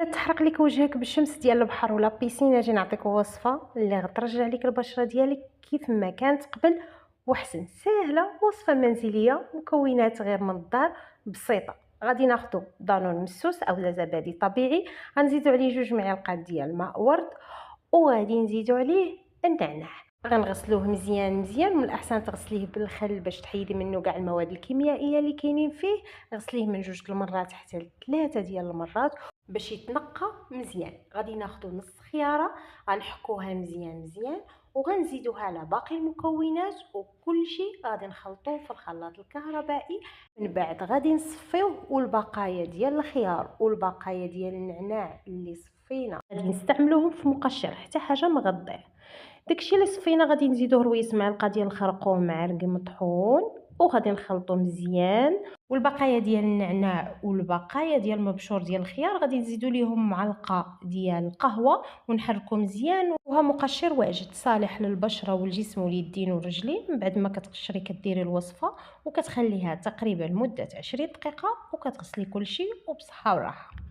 كتحرق لك وجهك بالشمس ديال البحر ولا بيسين، اجي نعطيك وصفه اللي غترجع لك البشره ديالك كيف ما كانت قبل وحسن. سهله، وصفه منزليه، مكونات غير من الدار، بسيطه. غادي ناخذ دانون مسوس اولا زبادي طبيعي، غنزيدو عليه 2 معالق ديال ماء ورد، وغادي نزيدو عليه النعناع. غنغسلوه مزيان مزيان، من الاحسن تغسليه بالخل باش تحيدي منه كاع المواد الكيميائيه اللي كاينين فيه. غسليه من 2 المرات حتى ل3 ديال المرات باش يتنقى مزيان. غادي ناخذ نص خياره، غنحكوها مزيان مزيان، وغنزيدوها على باقي المكونات، وكل شيء غادي نخلطوه في الخلاط الكهربائي. من بعد غادي نصفيوه، والبقايا ديال الخيار والبقايا ديال النعناع اللي صفينا غادي نستعملوهم في مقشر حتى حاجه ما غضيع. داكشي اللي صفينا غادي نزيدوه رويس معلقه ديال الخرقوم مع رق مطحون، وغادي نخلطو مزيان. والبقايا ديال النعناع والبقايا ديال المبشور ديال الخيار غادي نزيدو ليهم معلقه ديال القهوه، ونحركو مزيان. وها مقشر واجد صالح للبشره والجسم واليدين والرجلين. من بعد ما كتقشري كديري الوصفه وكتخليها تقريبا لمده 20 دقيقه، وكتغسلي كل شيء وبصحه وراحه.